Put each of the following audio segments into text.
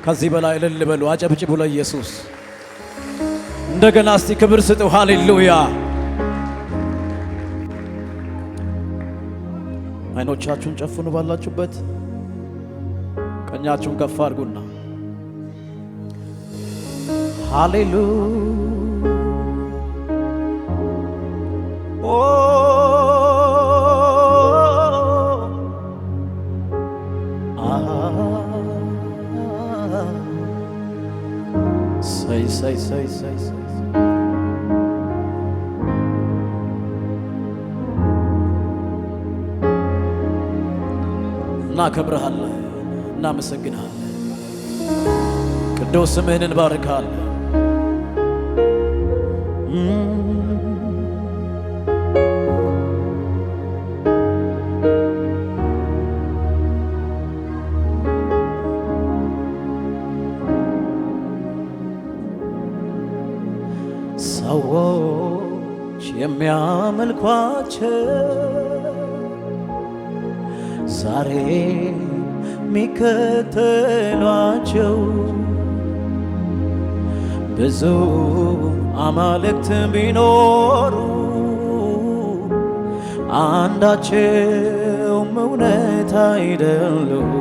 ከዚህ በላይ እልል በሉ፣ አጨብጭቡ ለኢየሱስ። እንደገና እስቲ ክብር ስጡ። ሃሌሉያ። አይኖቻችሁን ጨፍኑ ባላችሁበት፣ ቀኛችሁን ከፍ አድርጉና ሃሌሉያ say እናከብርሃለን፣ እናመሰግንሃለን፣ ቅዱስ ስምህን እንባርካለን። ሰዎች የሚያመልኳቸው ዛሬ ሚከተሏቸው ብዙ አማልክት ቢኖሩ አንዳቸውም እውነት አይደሉም።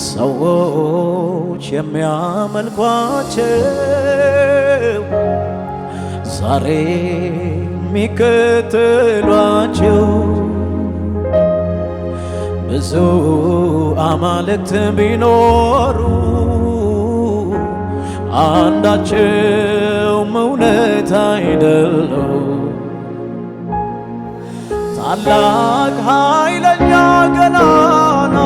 ሰዎች የሚያመልኳቸው ዛሬ ሚከተሏቸው ብዙ አማልክት ቢኖሩ አንዳቸውም እውነት አይደሉም። ታላቅ ኃይለኛ ገናና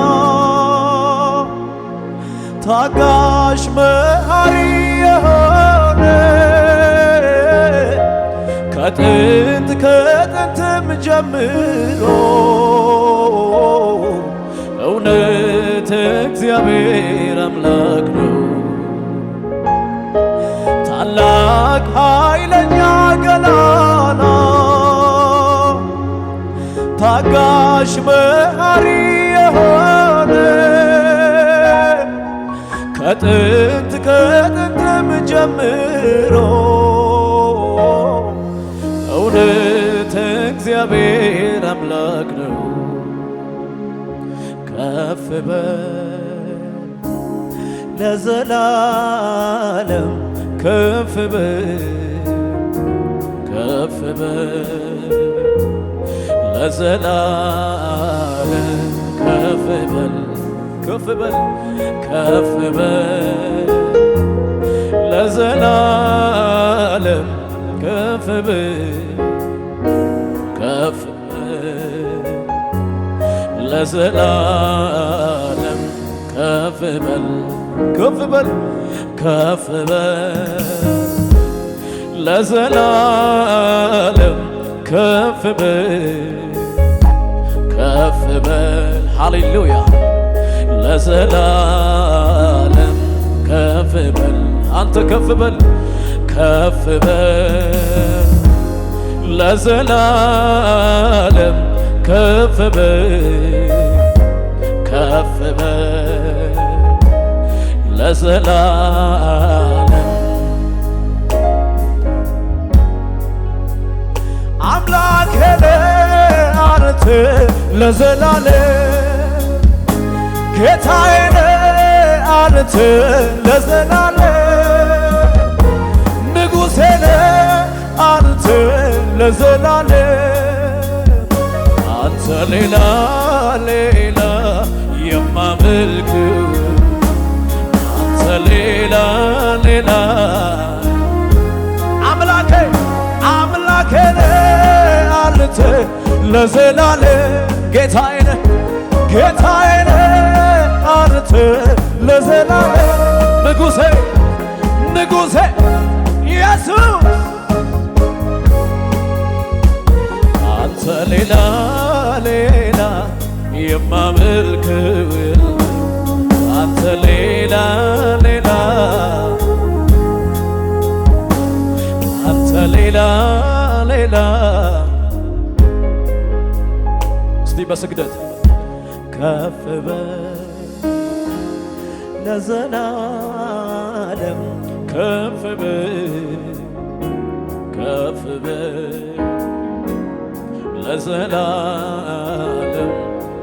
ታጋሽ መሐሪ የሆነ ከጥንትም ጀምሮ እውነት እግዚአብሔር አምላክ ነው። ታላቅ ኃይለኛ ገናና ታጋሽ መሐሪ የሆነ ከጥንትም ጀምሮ እውነት እግዚአብሔር አምላክ ነው። ከፍ በል ለዘላለም ከፍ በል ከፍ በል ለዘላለም ከፍ በል ከፍ በል ከፍ በል ለዘላለም ከፍ በል ከፍ በል ለዘላለም ከፍ በል ከፍ በል ከፍ በል ለዘላለም ከፍ በል ከፍ በል ሃሌሉያ ለዘላለም ከፍ በል አንተ ከፍ በል ከፍ በል ለዘላለም ከፍ በል ከፍ በል ለዘላለም አምላኬ ነህ አንተ ለዘላለም ጌታዬ ነህ አንተ ለዘላለም ንጉሴ ነህ አንተ ለዘላለም አንተ ሌላ የማመልክ አንተ ሌላ አምላኬ ነህ አንተ ለዘላለም ጌታዬ ነህ አንተ ለዘላለም ንጉሴ ኢየሱስ አንተ ሌላ የማመልክው አንተ ሌላ አንተ ሌላ እስቲ በስግደት ከፍ በል ለዘላለም ከፍ በል ከፍ በል ለዘላለም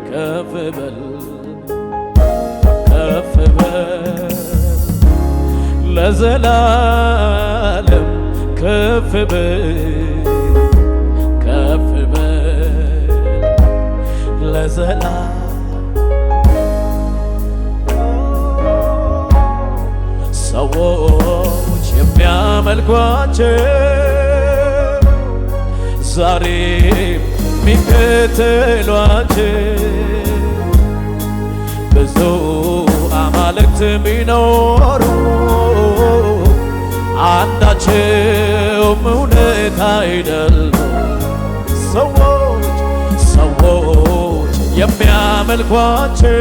ከፍ በል ከፍ በል ለዘላለም ከፍ በል ከፍ በል ለዘላለም ሰዎች የሚያመልኳቸው ዛሬም የሚከተሏቸው ብዙ አማልክት ቢኖሩ አንዳቸውም እውነት አይደሉም። ሰዎች የሚያመልኳቸው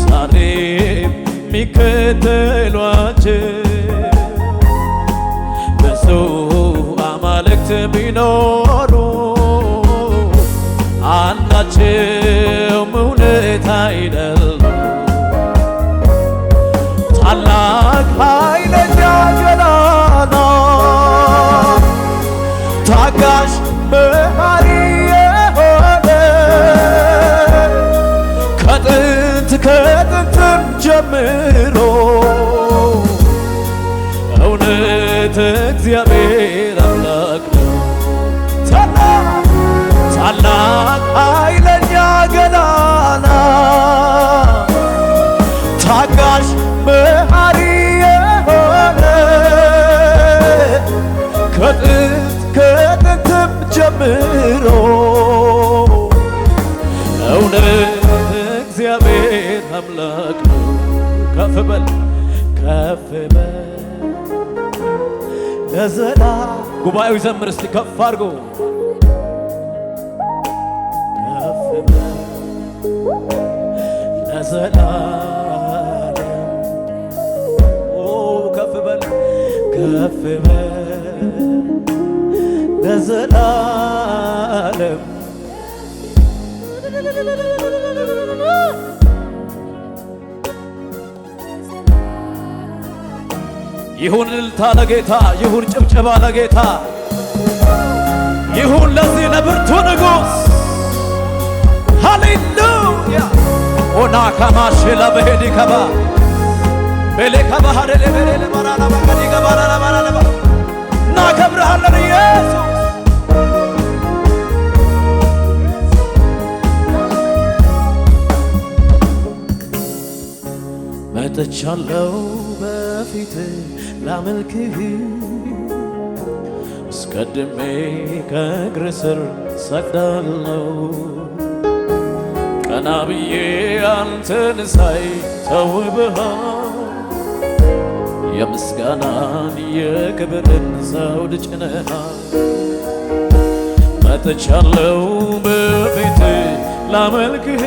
ዛሬም የሚከተሏቸው ብዙ አማልክት ቢኖሩ አንዳቸውም እውነት አይደሉም። ታላቅ ኃይለኛ ገናና ታጋሽ መሐሪ የሆነ ከጥንትም ጀምሮ እውነት እግዚአብሔር አምላክ ነው። ታላቅ ኃይለኛ ገናና ታጋሽ መሐሪ የሆነ ከጥንትም ጀምሮ እውነት እግዚአብሔር አምላክ ነው። ከፍ በል ከፍ በል ለዘላ ጉባኤው ይዘምር እስቲ ከፍ አድርጎ ከፍ በል ለዘላለም ከፍ በል ከፍ በል ለዘላለም ይሁን እልልታ ለጌታ፣ ይሁን ጭብጨባ ለጌታ፣ ይሁን ለዚህ ለብርቱ ንጉሥ። ሃሌሉያ ኦና ካማሽ ለበሄዲ ከባ ቤሌ ከባህር ለቤሌ ለማራና በቀዲ ገባራ ለማራና እናከብርሃለን ኢየሱስ። መጥቻለሁ በፊት ላመልክህ አስቀድሜ ከእግር ስር ሰግዳለሁ። ቀና ብዬ አንተን ሳይ ተውብሃል የምስጋናን የክብርን ዘውድ ጭነሃል። መጥቻለሁ በፊት ላመልክህ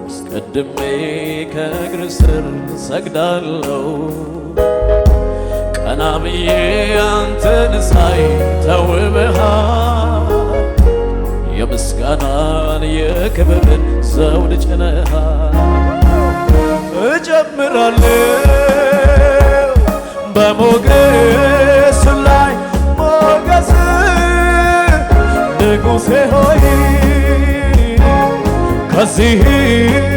አስቀድሜ ከእግር ስር ሰግዳለሁ። ቀና ብዬ አንተን ሳይ ተውበሃል የምስጋናን የክብርን ዘውድ ጭነሃል። እጨምራለሁ በሞገስ ላይ ሞገስ ንጉሴ ሆይ ከዚህም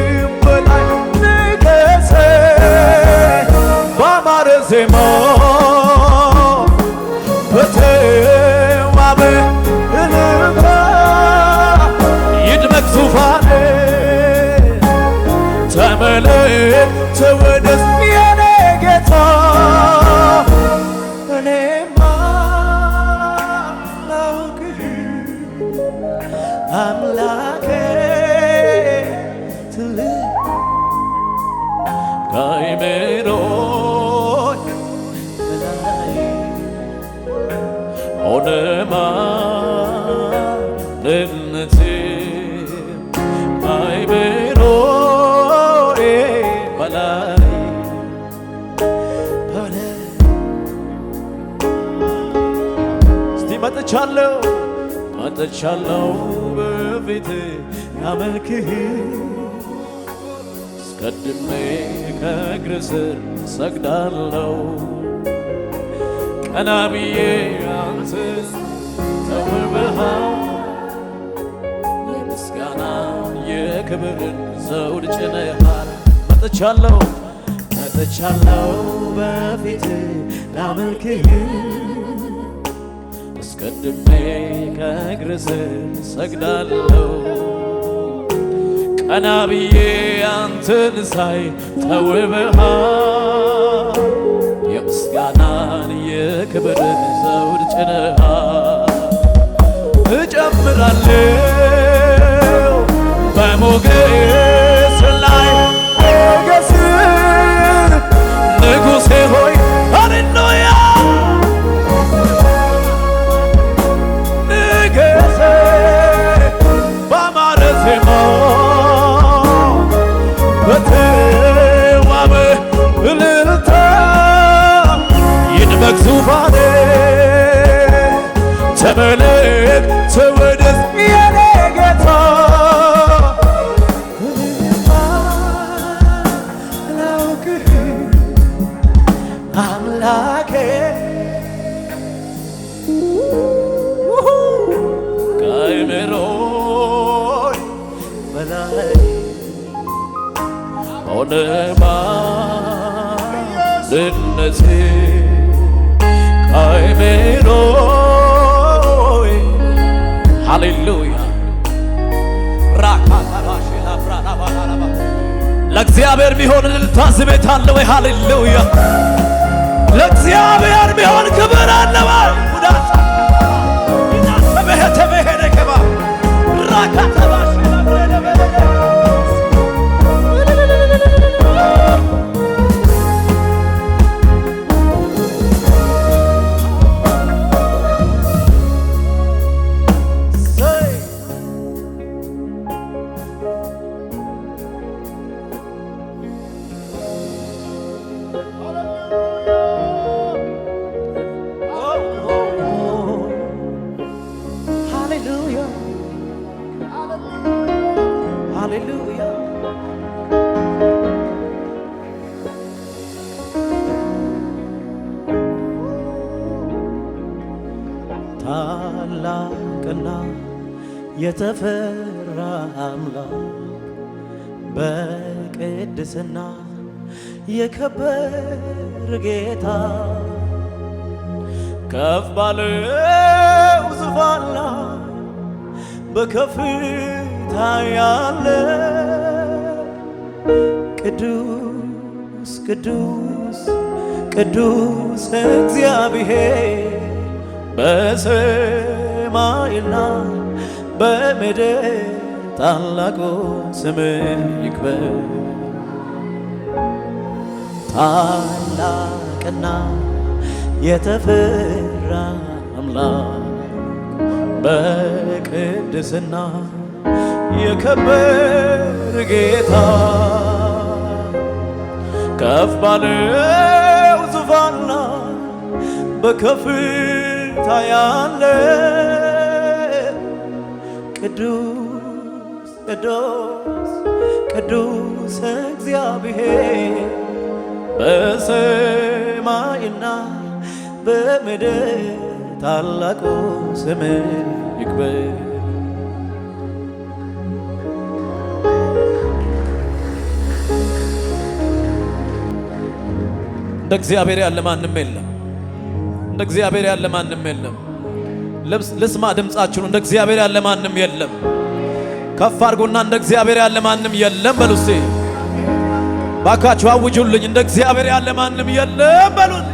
በላይ ንገስ ባማረ ዜማ በተዋበ እልልታ ይድመቅ ዙፋኔ ተመለክ ተወደስ የኔ ጌታ። እኔማ ላውቅህ አምላኬ ትልቅ ከአእምሮዬ በላይ ሆነ ማንነቴ ከአእምሮዬ በላይ ሆነ። እስቲ መጥቻለሁ በፊት ላመልክህ አስቀድሜ ከእግር ስር ሰግዳለሁ ቀና ብዬ አንተን ተውበሃል የምስጋና የክብርን ዘውድ ጭነሃል መጥቻለሁ በፊት ላመልክህ አስቀድሜ ከእግር ስር ሰግዳለሁ ቀና ብዬ አንተን ሳይ ተውበሃል የምስጋናን የክብርን ዘውድ ጭነሃል እጨምራለሁ በሞገስ ላይ ሞገስ ንጉሴ ሆይ ሃሌሉያ ንገሴ ባማረ ዜማ በተዋበ እልልታ ይድመቅ ዙፋኔ ተመለክ ተወደስ የኔ ጌታ ላውቅህ አምላኬ ከአእምሮዬ በላይ ሆነ ማንነቴ ከአእምሮዬ ሃሌሉያ ለእግዚአብሔር ቢሆን እልልታ ዝቤት አለ ወይ? ሃሌሉያ ለእግዚአብሔር ቢሆን ክብር አለ ወይ? ሙዳሳ ይናተበሄ ደከባ ራካተባሽ ታላቅና የተፈራ አምላክ በቅድስና የከበር ጌታ ከፍ ባለው ዙፋን ላይ በከፍታ ያለ ቅዱስ ቅዱስ ቅዱስ እግዚአብሔር በሰማይና በምድር ታላቁ ስምህ ይክበር። ታላቅና የተፈራ አምላክ በቅድስና የከበር ጌታ ከፍ ባለው ዙፋን ላይ በከፍታ ያለ ቅዱስ ቅዱስ ቅዱስ እግዚአብሔር በሰማይና በምድር ታላቁ ስምህ ይክበር። እንደ እግዚአብሔር ያለ ማንም የለም። እንደ እግዚአብሔር ያለ ማንም የለም። ልስማ ድምፃችሁን። እንደ እግዚአብሔር ያለ ማንም የለም። ከፍ አድርጉና እንደ እግዚአብሔር ያለ ማንም የለም በሉ እስቲ። ባካችሁ አውጁልኝ። እንደ እግዚአብሔር ያለ ማንም የለም በሉልኝ።